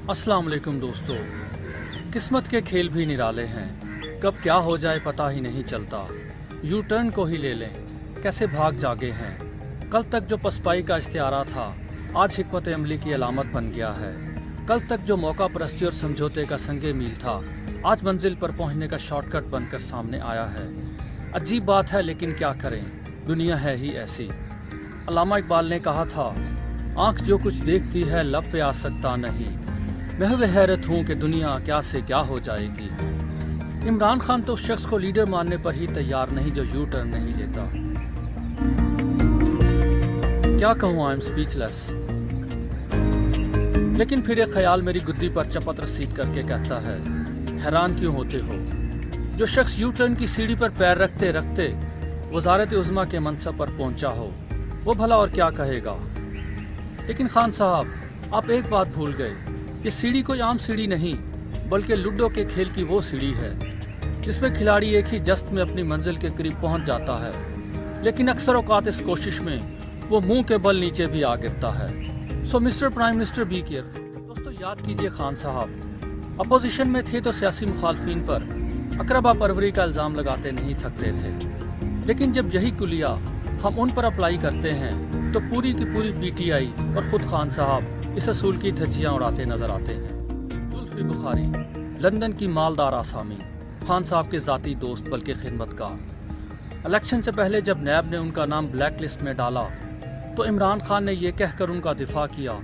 अस्सलाम वालेकुम दोस्तों। किस्मत के खेल भी निराले हैं, कब क्या हो जाए पता ही नहीं चलता। यू टर्न को ही ले लें, कैसे भाग जागे हैं। कल तक जो पसपाई का इस्तिआरा था आज हिकमत अमली की अलामत बन गया है। कल तक जो मौका परस्ती और समझौते का संगे मील था आज मंजिल पर पहुंचने का शॉर्टकट बनकर सामने आया है। अजीब बात है लेकिन क्या करें, दुनिया है ही ऐसी। अल्लामा इकबाल ने कहा था, आँख जो कुछ देखती है लब पे आ सकता नहीं। मैं भी हैरत हूँ कि दुनिया क्या से क्या हो जाएगी। इमरान खान तो उस शख्स को लीडर मानने पर ही तैयार नहीं जो यू टर्न नहीं लेता। क्या कहूँ, आई एम स्पीचलेस। लेकिन फिर एक ख्याल मेरी गुद्दी पर चपत रसीद करके कहता है, हैरान क्यों होते हो। जो शख्स यू टर्न की सीढ़ी पर पैर रखते रखते वजारत उज़्मा के मनसब पर पहुंचा हो वो भला और क्या कहेगा। लेकिन खान साहब आप एक बात भूल गए, ये सीढ़ी कोई आम सीढ़ी नहीं बल्कि लूडो के खेल की वो सीढ़ी है जिसमें खिलाड़ी एक ही जस्त में अपनी मंजिल के करीब पहुंच जाता है, लेकिन अक्सर औकात इस कोशिश में वो मुंह के बल नीचे भी आ गिरता है। So mister prime minister be careful. दोस्तों याद कीजिए, खान साहब अपोजिशन में थे तो सियासी मुखालफिन पर अकरबा परवरी का इल्ज़ाम लगाते नहीं थकते थे, लेकिन जब यही कुलिया हम उन पर अप्लाई करते हैं तो पूरी की पूरी पीटीआई और खुद खान साहब इस असूल की धज्जियाँ उड़ाते नजर आते हैं। जुल्फी बुखारी लंदन की मालदार आसामी, खान साहब के ज़ाती दोस्त बल्कि खिदमतगार। इलेक्शन से पहले जब नैब ने उनका नाम ब्लैक लिस्ट में डाला तो इमरान खान ने यह कहकर उनका दिफा किया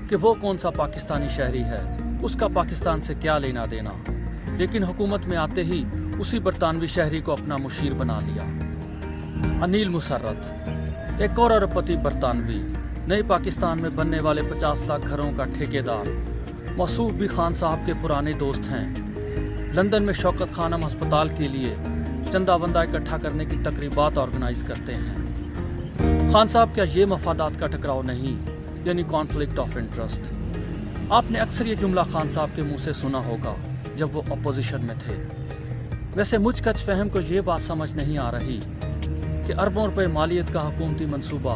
कि वो कौन सा पाकिस्तानी शहरी है, उसका पाकिस्तान से क्या लेना देना। लेकिन हुकूमत में आते ही उसी बरतानवी शहरी को अपना मुशीर बना लिया। अनिल मुसर्रत एक और अरबपति बरतानवी, नए पाकिस्तान में बनने वाले 50 लाख घरों का ठेकेदार। मौसूफ भी खान साहब के पुराने दोस्त हैं। लंदन में शौकत खानम अस्पताल के लिए चंदा बंदा इकट्ठा करने की तकरीबात ऑर्गेनाइज करते हैं। खान साहब क्या ये मफादात का टकराव नहीं, यानी कॉन्फ्लिक्ट ऑफ इंटरेस्ट। आपने अक्सर ये जुमला खान साहब के मुंह से सुना होगा जब वो अपोजिशन में थे। वैसे मुझ कच फहम को ये बात समझ नहीं आ रही कि अरबों रुपए मालियत का हुकूमती मंसूबा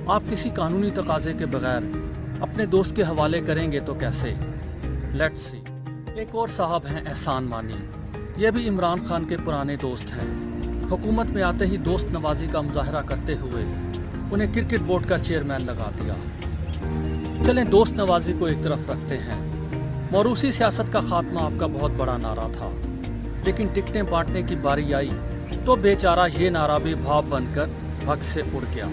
आप किसी कानूनी तकाजे के बगैर अपने दोस्त के हवाले करेंगे तो कैसे। Let's see. एक और साहब हैं एहसान मानी, ये भी इमरान खान के पुराने दोस्त हैं। हुकूमत में आते ही दोस्त नवाजी का मुजाहरा करते हुए उन्हें क्रिकेट बोर्ड का चेयरमैन लगा दिया। चलें दोस्त नवाजी को एक तरफ रखते हैं। मौरूसी सियासत का खात्मा आपका बहुत बड़ा नारा था, लेकिन टिकटें बांटने की बारी आई तो बेचारा ये नारा भी भाव बनकर भग से उड़ गया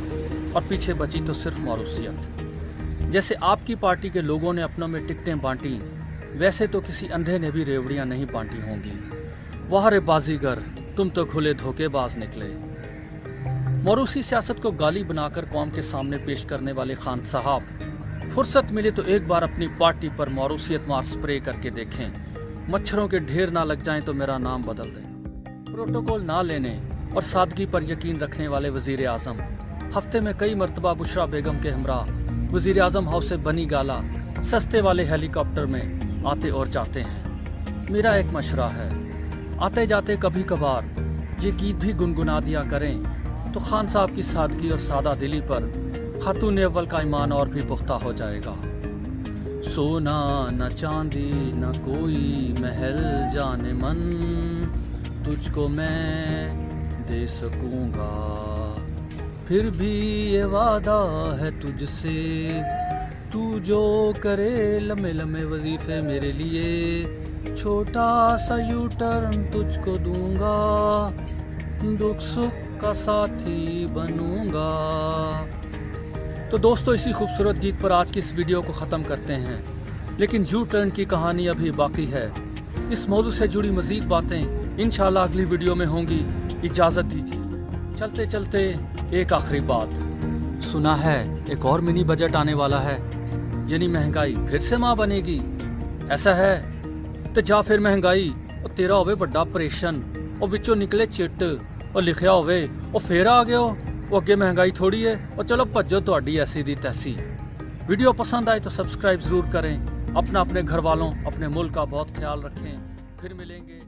और पीछे बची तो सिर्फ मौरूसियत। जैसे आपकी पार्टी के लोगों ने अपनों में टिकटें बांटी, वैसे तो किसी अंधे ने भी रेवड़ियां नहीं बांटी होंगी। वाह रे बाजीगर, तुम तो खुले धोखेबाज निकले। मौरूसी सियासत को गाली बनाकर कौम के सामने पेश करने वाले खान साहब, फुर्सत मिले तो एक बार अपनी पार्टी पर मौरूसियत मार स्प्रे करके देखें। मच्छरों के ढेर ना लग जाएं तो मेरा नाम बदल दें। प्रोटोकॉल ना लेने और सादगी पर यकीन रखने वाले वजीर आज़म हफ्ते में कई मरतबा बुशरा बेगम के हमरा वजीर आज़म हाउस से बनी गाला सस्ते वाले हेलीकॉप्टर में आते और जाते हैं। मेरा एक मशवरा है, आते जाते कभी कभार ये गीत भी गुनगुना दिया करें तो खान साहब की सादगी और सादा दिली पर खातून अव्वल का ईमान और भी पुख्ता हो जाएगा। सोना न चांदी न कोई महल जाने मन, तुझको मैं दे सकूंगा, फिर भी ये वादा है तुझसे, तू जो करे लम्हे लम्हे वजीफे मेरे लिए, छोटा सा यू टर्न तुझको दूंगा, दुख सुख का साथी बनूंगा। तो दोस्तों इसी खूबसूरत गीत पर आज की इस वीडियो को ख़त्म करते हैं, लेकिन यू टर्न की कहानी अभी बाकी है। इस मौजू से जुड़ी मज़ीद बातें इंशाल्लाह अगली वीडियो में होंगी। इजाज़त दीजिए। चलते चलते एक आखिरी बात, सुना है एक और मिनी बजट आने वाला है, यानी महंगाई फिर से माँ बनेगी। ऐसा है तो जा फिर महंगाई और तेरा होवे बड़ा ऑपरेशन और विचों निकले चिट और लिखिया होवे और फिर आ गए हो वो अगे महंगाई थोड़ी है और चलो भज्जो तुहाडी ऐसी दी तैसी। वीडियो पसंद आए तो सब्सक्राइब ज़रूर करें। अपना अपने घर वालों अपने मुल्क का बहुत ख्याल रखें। फिर मिलेंगे।